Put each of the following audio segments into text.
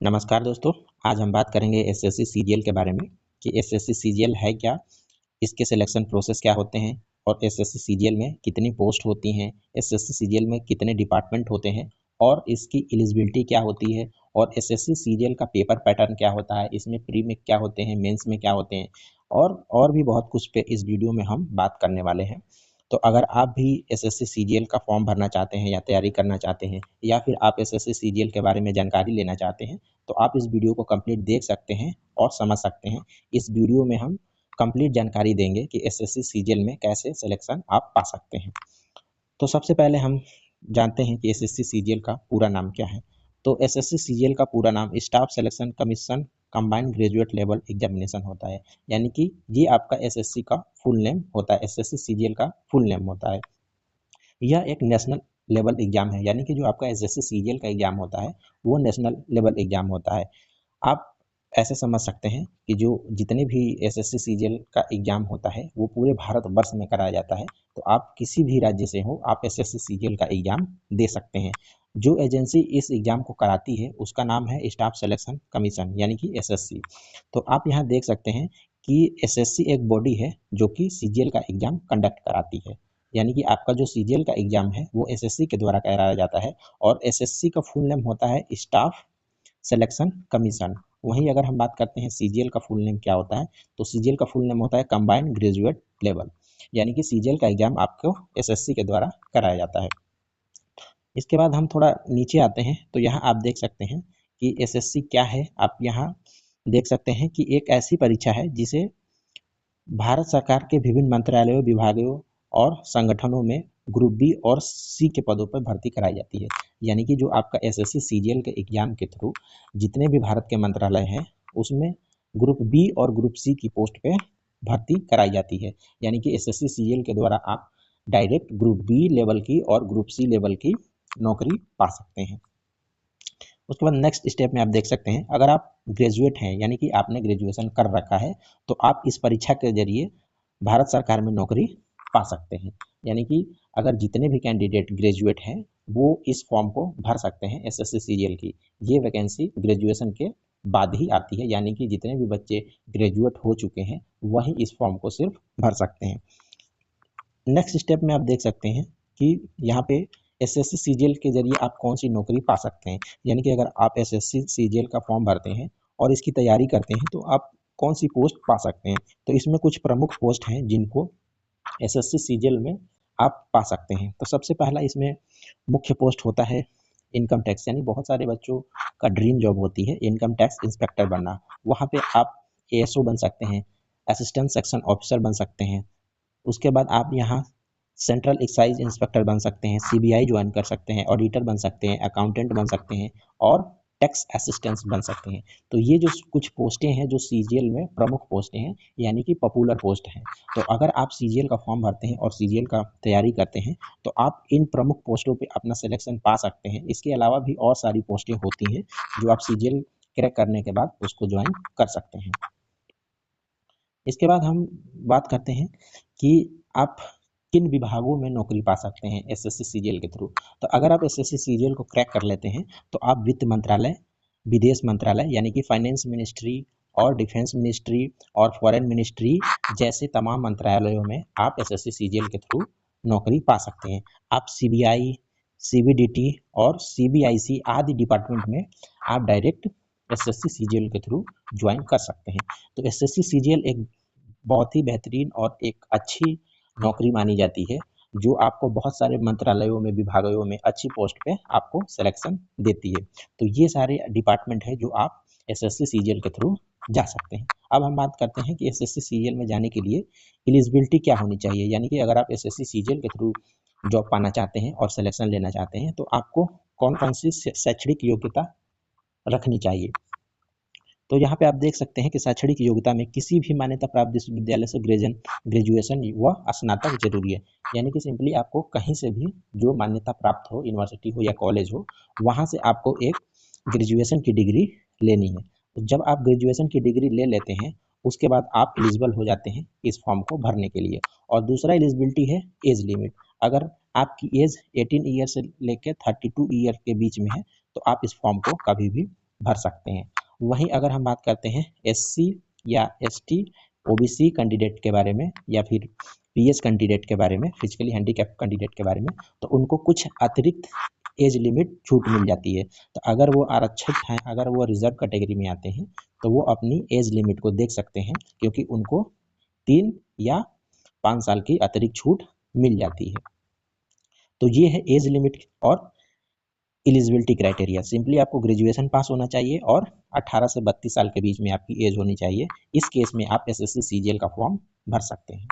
नमस्कार दोस्तों। आज हम बात करेंगे एसएससी सीजीएल के बारे में कि एसएससी सीजीएल है क्या, इसके सिलेक्शन प्रोसेस क्या होते हैं और एसएससी सीजीएल में कितनी पोस्ट होती हैं, एसएससी सीजीएल में कितने डिपार्टमेंट होते हैं और इसकी एलिजिबिलिटी क्या होती है और एसएससी सीजीएल का पेपर पैटर्न क्या होता है, इसमें प्री में क्या होते हैं, मेंस में क्या होते हैं और भी बहुत कुछ पे इस वीडियो में हम बात करने वाले हैं। तो अगर आप भी एसएससी सीजीएल का फॉर्म भरना चाहते हैं या तैयारी करना चाहते हैं या फिर आप एसएससी सीजीएल के बारे में जानकारी लेना चाहते हैं तो आप इस वीडियो को कंप्लीट देख सकते हैं और समझ सकते हैं। इस वीडियो में हम कंप्लीट जानकारी देंगे कि एसएससी सीजीएल में कैसे सिलेक्शन आप पा सकते हैं। तो सबसे पहले हम जानते हैं कि एसएससी सीजीएल का पूरा नाम क्या है। तो एसएससी सीजीएल का पूरा नाम staff selection commission combined graduate level examination होता है, यानी कि ये आपका एसएससी का फुल नेम होता है। एसएससी सीजीएल का फुल नेम होता है। यह एक नेशनल लेवल एग्जाम है, यानी कि जो आपका एसएससी सीजीएल का एग्जाम होता है वो नेशनल लेवल एग्जाम होता है। आप ऐसे समझ सकते हैं कि जो जितने भी एसएससी सीजीएल का एग्जाम होता है वो पूरे भारतवर्ष में कराया जाता है। तो आप किसी भी राज्य से हो आप एसएससी सीजीएल का एग्जाम दे सकते हैं। जो एजेंसी इस एग्जाम को कराती है उसका नाम है स्टाफ सिलेक्शन कमीशन, यानी कि एसएससी। तो आप यहाँ देख सकते हैं कि एसएससी एक बॉडी है जो कि सीजीएल का एग्जाम कंडक्ट कराती है, यानी कि आपका जो सीजीएल का एग्जाम है वो एसएससी के द्वारा कराया जाता है और एसएससी का फुल नेम होता है स्टाफ सिलेक्शन कमीशन। वहीं अगर हम बात करते हैं सीजीएल का फुल नेम क्या होता है, तो सीजीएल का फुल नेम होता है कंबाइंड ग्रेजुएट लेवल, यानी कि सीजीएल का एग्जाम आपको एसएससी के द्वारा कराया जाता है। इसके बाद हम थोड़ा नीचे आते हैं तो यहाँ आप देख सकते हैं कि एसएससी क्या है। आप यहाँ देख सकते हैं कि एक ऐसी परीक्षा है जिसे भारत सरकार के विभिन्न मंत्रालयों, विभागों और संगठनों में ग्रुप बी और सी के पदों पर भर्ती कराई जाती है। यानी कि जो आपका एसएससी सीजीएल के एग्जाम के थ्रू जितने भी भारत के मंत्रालय हैं उसमें ग्रुप बी और ग्रुप सी की पोस्ट पे भर्ती कराई जाती है। यानी कि एसएससी सीजीएल के द्वारा आप डायरेक्ट ग्रुप बी लेवल की और ग्रुप सी लेवल की नौकरी पा सकते हैं। उसके बाद नेक्स्ट स्टेप में आप देख सकते हैं, अगर आप ग्रेजुएट हैं यानी कि आपने ग्रेजुएशन कर रखा है तो आप इस परीक्षा के जरिए भारत सरकार में नौकरी पा सकते हैं। यानी कि अगर जितने भी कैंडिडेट ग्रेजुएट हैं वो इस फॉर्म को भर सकते हैं एसएससी सीजीएल की। ये वैकेंसी ग्रेजुएशन के बाद ही आती है, यानी कि जितने भी बच्चे ग्रेजुएट हो चुके हैं वही इस फॉर्म को सिर्फ भर सकते हैं। नेक्स्ट स्टेप में आप देख सकते हैं कि यहाँ पे एसएससी सीजीएल के जरिए आप कौन सी नौकरी पा सकते हैं। यानी कि अगर आप एसएससी सीजीएल का फॉर्म भरते हैं और इसकी तैयारी करते हैं तो आप कौन सी पोस्ट पा सकते हैं। तो इसमें कुछ प्रमुख पोस्ट हैं जिनको एसएससी सीजीएल में आप पा सकते हैं। तो सबसे पहला इसमें मुख्य पोस्ट होता है इनकम टैक्स, यानी बहुत सारे बच्चों का ड्रीम जॉब होती है इनकम टैक्स इंस्पेक्टर बनना। वहाँ पे आप एएसओ बन सकते हैं, असिस्टेंट सेक्शन ऑफिसर बन सकते हैं। उसके बाद आप यहाँ सेंट्रल एक्साइज इंस्पेक्टर बन सकते हैं, सीबीआई ज्वाइन कर सकते हैं, ऑडिटर बन सकते हैं, अकाउंटेंट बन सकते हैं और टैक्स असिस्टेंट बन सकते हैं। तो ये जो कुछ पोस्टें हैं जो सीजीएल में प्रमुख पोस्टें हैं, यानी कि पॉपुलर पोस्ट हैं। तो अगर आप सीजीएल का फॉर्म भरते हैं और सीजीएल का तैयारी करते हैं तो आप इन प्रमुख पोस्टों पे अपना सिलेक्शन पा सकते हैं। इसके अलावा भी और सारी पोस्टें होती हैं जो आप सीजीएल क्रैक करने के बाद उसको ज्वाइन कर सकते हैं। इसके बाद हम बात करते हैं कि आप किन विभागों में नौकरी पा सकते हैं एसएससी सीजीएल के थ्रू। तो अगर आप एसएससी सीजीएल को क्रैक कर लेते हैं तो आप वित्त मंत्रालय, विदेश मंत्रालय यानी कि फाइनेंस मिनिस्ट्री और डिफेंस मिनिस्ट्री और फॉरेन मिनिस्ट्री जैसे तमाम मंत्रालयों में आप एसएससी सीजीएल के थ्रू नौकरी पा सकते हैं। आप सीबीआई, सीबीडीटी और सीबीआईसी आदि डिपार्टमेंट में आप डायरेक्ट एसएससी सीजीएल के थ्रू ज्वाइन कर सकते हैं। तो एसएससी सीजीएल एक बहुत ही बेहतरीन और एक अच्छी नौकरी मानी जाती है जो आपको बहुत सारे मंत्रालयों में, विभागों में अच्छी पोस्ट पे आपको सिलेक्शन देती है। तो ये सारे डिपार्टमेंट है जो आप एसएससी सीजीएल के थ्रू जा सकते हैं। अब हम बात करते हैं कि एसएससी सीजीएल में जाने के लिए एलिजिबिलिटी क्या होनी चाहिए। यानी कि अगर आप एसएससी सीजीएल के थ्रू जॉब पाना चाहते हैं और सिलेक्शन लेना चाहते हैं तो आपको कौन कौन सी शैक्षणिक योग्यता रखनी चाहिए। तो यहाँ पे आप देख सकते हैं कि शैक्षणिक योग्यता में किसी भी मान्यता प्राप्त विश्वविद्यालय से ग्रेजुएशन व स्नातक जरूरी है। यानी कि सिंपली आपको कहीं से भी जो मान्यता प्राप्त हो, यूनिवर्सिटी हो या कॉलेज हो, वहाँ से आपको एक ग्रेजुएशन की डिग्री लेनी है। तो जब आप ग्रेजुएशन की डिग्री ले लेते हैं उसके बाद आप एलिजिबल हो जाते हैं इस फॉर्म को भरने के लिए। और दूसरा एलिजिबिलिटी है एज लिमिट। अगर आपकी एज 18 ईयर से लेकर 32 ईयर के बीच में है तो आप इस फॉर्म को कभी भी भर सकते हैं। वहीं अगर हम बात करते हैं SC या ST OBC कैंडिडेट के बारे में या फिर PS कैंडिडेट के बारे में, फिजिकली हैंडीकैप कैंडिडेट के बारे में, तो उनको कुछ अतिरिक्त एज लिमिट छूट मिल जाती है। तो अगर वो आरक्षित हैं, अगर वो रिजर्व कैटेगरी में आते हैं तो वो अपनी एज लिमिट को देख सकते हैं, क्योंकि उनको 3 या 5 साल की अतिरिक्त छूट मिल जाती है। तो ये है एज लिमिट और एलिजिबिलिटी क्राइटेरिया। सिंपली आपको ग्रेजुएशन पास होना चाहिए और 18 से 32 साल के बीच में आपकी एज होनी चाहिए। इस केस में आप SSC CGL का फॉर्म भर सकते हैं।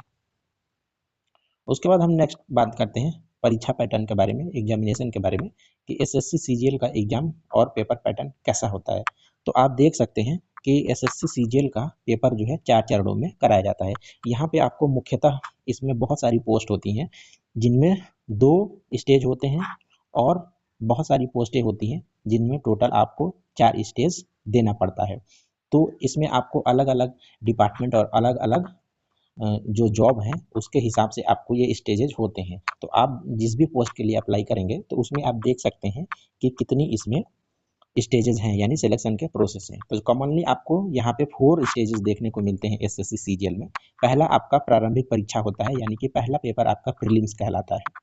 उसके बाद हम नेक्स्ट बात करते हैं परीक्षा पैटर्न के बारे में, एग्जामिनेशन के बारे में, कि SSC CGL का एग्जाम और पेपर पैटर्न कैसा होता है। तो आप देख सकते हैं कि SSC CGL का पेपर जो है 4 चरणों में कराया जाता है। यहाँ पे आपको मुख्यतः इसमें बहुत सारी पोस्ट होती हैं, जिनमें 2 स्टेज होते हैं और बहुत सारी पोस्टें होती हैं जिनमें टोटल आपको 4 स्टेज देना पड़ता है। तो इसमें आपको अलग अलग डिपार्टमेंट और अलग अलग जो जॉब है उसके हिसाब से आपको ये स्टेजेज होते हैं। तो आप जिस भी पोस्ट के लिए अप्लाई करेंगे तो उसमें आप देख सकते हैं कि कितनी इसमें स्टेजेस हैं, यानी सिलेक्शन के प्रोसेस हैं। तो कॉमनली आपको यहाँ पे 4 स्टेजेस देखने को मिलते हैं SSC CGL में। पहला आपका प्रारंभिक परीक्षा होता है, यानी कि पहला पेपर आपका प्रीलिम्स कहलाता है।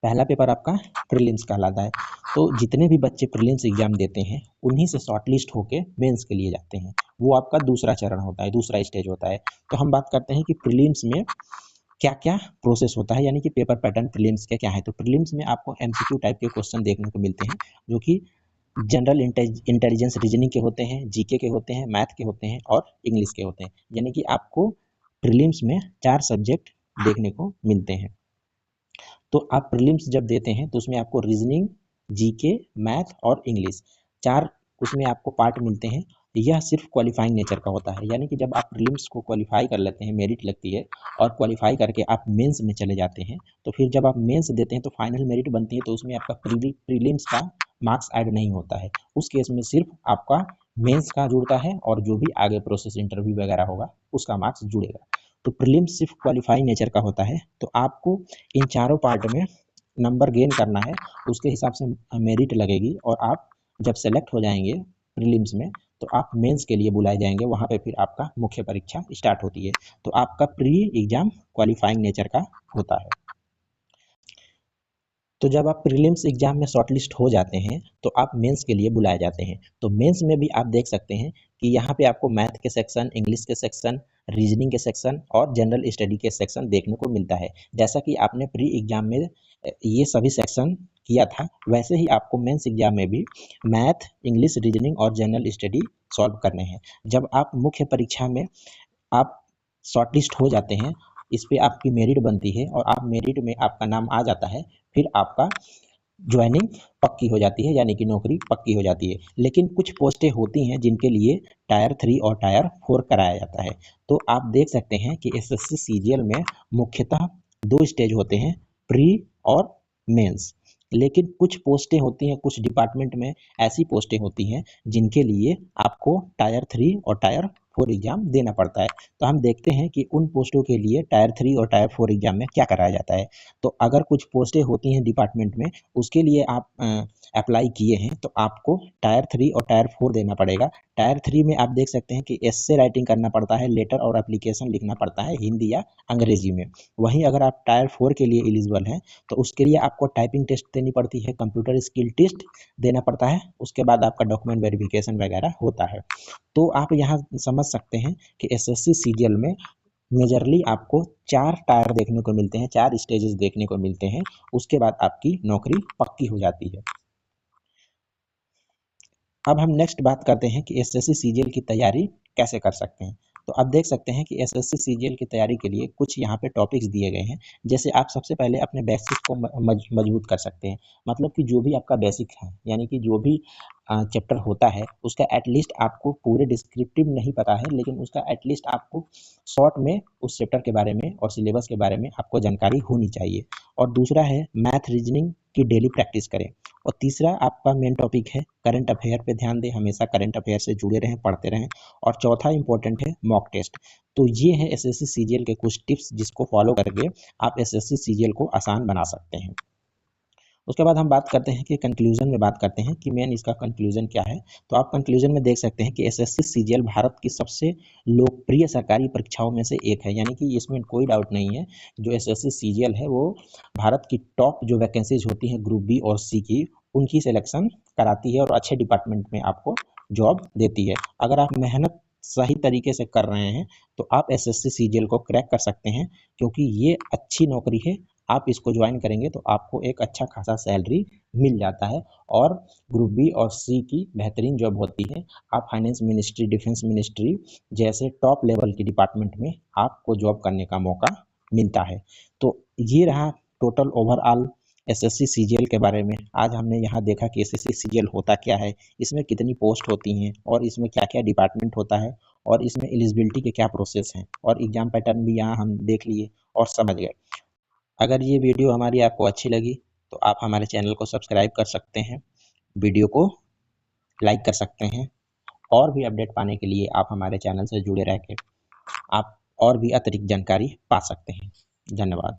पहला पेपर आपका प्रीलिम्स कहलाता है। तो जितने भी बच्चे प्रीलिम्स एग्जाम देते हैं उन्हीं से शॉर्टलिस्ट होके मेंस के लिए जाते हैं। वो आपका दूसरा चरण होता है, दूसरा स्टेज होता है। तो हम बात करते हैं कि प्रीलिम्स में क्या क्या प्रोसेस होता है, यानी कि पेपर पैटर्न प्रीलिम्स के क्या है। तो प्रीलिम्स में आपको MCQ टाइप के क्वेश्चन देखने को मिलते हैं, जो कि जनरल इंटेलिजेंस रीजनिंग के होते हैं, GK के होते हैं, मैथ के होते हैं और इंग्लिश के होते हैं। यानी कि आपको प्रीलिम्स में 4 सब्जेक्ट देखने को मिलते हैं। तो आप प्रीलिम्स जब देते हैं तो उसमें आपको रीजनिंग, GK, मैथ और इंग्लिश 4 उसमें आपको पार्ट मिलते हैं। यह सिर्फ क्वालिफाइंग नेचर का होता है, यानी कि जब आप प्रीलिम्स को क्वालिफाई कर लेते हैं, मेरिट लगती है और क्वालिफाई करके आप मेंस में चले जाते हैं, तो फिर जब आप मेंस देते हैं तो फाइनल मेरिट बनती है, तो उसमें आपका प्रीलिम्स का मार्क्स ऐड नहीं होता है। उस केस में सिर्फ आपका मेंस का जुड़ता है और जो भी आगे प्रोसेस इंटरव्यू वगैरह होगा उसका मार्क्स जुड़ेगा। तो प्रीलिम्स सिर्फ क्वालिफाइंग नेचर का होता है। तो आपको इन चारों पार्ट में नंबर गेन करना है, उसके हिसाब से मेरिट लगेगी और आप जब सेलेक्ट हो जाएंगे प्रीलिम्स में तो आप मेंस के लिए बुलाए जाएंगे। वहाँ पे फिर आपका मुख्य परीक्षा स्टार्ट होती है। तो आपका प्री एग्जाम क्वालिफाइंग नेचर का होता है। तो जब आप प्रीलिम्स एग्जाम में शॉर्टलिस्ट हो जाते हैं तो आप मेंस के लिए बुलाए जाते हैं। तो मेंस में भी आप देख सकते हैं कि यहाँ पे आपको मैथ के सेक्शन, इंग्लिश के सेक्शन, रीजनिंग के सेक्शन और जनरल स्टडी के सेक्शन देखने को मिलता है। जैसा कि आपने प्री एग्जाम में ये सभी सेक्शन किया था, वैसे ही आपको मेंस एग्जाम में भी मैथ, इंग्लिश, रीजनिंग और जनरल स्टडी सॉल्व करने हैं। जब आप मुख्य परीक्षा में आप शॉर्टलिस्ट हो जाते हैं, इस पे आपकी मेरिट बनती है और आप मेरिट में आपका नाम आ जाता है, फिर आपका ज्वाइनिंग पक्की हो जाती है, यानी कि नौकरी पक्की हो जाती है। लेकिन कुछ पोस्टें होती हैं जिनके लिए टायर 3 और टायर 4 कराया जाता है। तो आप देख सकते हैं कि SSC CGL में मुख्यतः 2 स्टेज होते हैं, प्री और मेंस। लेकिन कुछ पोस्टें होती हैं, कुछ डिपार्टमेंट में ऐसी पोस्टें होती हैं जिनके लिए आपको टायर 3 और टायर 4 एग्जाम देना पड़ता है। तो हम देखते हैं कि उन पोस्टों के लिए टायर 3 और टायर 4 एग्जाम में क्या कराया जाता है। तो अगर कुछ पोस्टें होती हैं डिपार्टमेंट में, उसके लिए आप अप्लाई किए हैं तो आपको टायर 3 और टायर 4 देना पड़ेगा। टायर 3 में आप देख सकते हैं कि एस्से राइटिंग करना पड़ता है, लेटर और एप्लीकेशन लिखना पड़ता है हिंदी या अंग्रेजी में। वहीं अगर आप टायर 4 के लिए एलिजिबल हैं तो उसके लिए आपको टाइपिंग टेस्ट देनी पड़ती है, कंप्यूटर स्किल टेस्ट देना पड़ता है, उसके बाद आपका डॉक्यूमेंट वेरिफिकेशन वगैरह होता है। तो आप यहाँ समझ सकते हैं कि SSC CGL में मेजरली आपको 4 टायर देखने को मिलते हैं, 4 स्टेजेस देखने को मिलते हैं। उसके बाद आपकी नौकरी पक्की हो जाती है। अब हम नेक्स्ट बात करते हैं कि SSC CGL की तैयारी कैसे कर सकते हैं। तो आप देख सकते हैं कि SSC CGL की तैयारी के लिए कुछ यहाँ पे टॉपिक्स दिए गए हैं। जैसे आप सबसे पहले अपने बेसिक को मजबूत कर सकते हैं, मतलब कि जो भी आपका बेसिक है, यानी कि जो भी चैप्टर होता है उसका एटलीस्ट आपको पूरे डिस्क्रिप्टिव नहीं पता है, लेकिन उसका एटलीस्ट आपको शॉर्ट में उस चैप्टर के बारे में और सिलेबस के बारे में आपको जानकारी होनी चाहिए। और दूसरा है मैथ रीजनिंग की डेली प्रैक्टिस करें। और तीसरा आपका मेन टॉपिक है करंट अफेयर पे ध्यान दें, हमेशा करंट अफेयर से जुड़े रहें, पढ़ते रहें। और चौथा इंपॉर्टेंट है मॉक टेस्ट। तो ये है SSC CGL के कुछ टिप्स जिसको फॉलो करके आप SSC CGL को आसान बना सकते हैं। उसके बाद हम बात करते हैं कि कंक्लूजन में बात करते हैं कि मेन इसका कंक्लूजन क्या है। तो आप कंक्लूजन में देख सकते हैं कि एसएससी सीजीएल भारत की सबसे लोकप्रिय सरकारी परीक्षाओं में से एक है, यानी कि इसमें कोई डाउट नहीं है। जो एसएससी सीजीएल है वो भारत की टॉप जो वैकेंसीज होती हैं ग्रुप बी और सी की, उनकी सिलेक्शन कराती है और अच्छे डिपार्टमेंट में आपको जॉब देती है। अगर आप मेहनत सही तरीके से कर रहे हैं तो आप एसएससी सीजीएल को क्रैक कर सकते हैं, क्योंकि ये अच्छी नौकरी है। आप इसको ज्वाइन करेंगे तो आपको एक अच्छा खासा सैलरी मिल जाता है और ग्रुप बी और सी की बेहतरीन जॉब होती है। आप फाइनेंस मिनिस्ट्री, डिफेंस मिनिस्ट्री जैसे टॉप लेवल के डिपार्टमेंट में आपको जॉब करने का मौका मिलता है। तो ये रहा टोटल ओवरऑल एसएससी सीजीएल के बारे में। आज हमने यहाँ देखा कि एसएससी सीजीएल होता क्या है, इसमें कितनी पोस्ट होती हैं और इसमें क्या क्या डिपार्टमेंट होता है और इसमें एलिजिबिलिटी के क्या प्रोसेस हैं, और एग्जाम पैटर्न भी यहाँ हम देख लिए और समझ गए। अगर ये वीडियो हमारी आपको अच्छी लगी तो आप हमारे चैनल को सब्सक्राइब कर सकते हैं, वीडियो को लाइक कर सकते हैं, और भी अपडेट पाने के लिए आप हमारे चैनल से जुड़े रह के आप और भी अतिरिक्त जानकारी पा सकते हैं। धन्यवाद।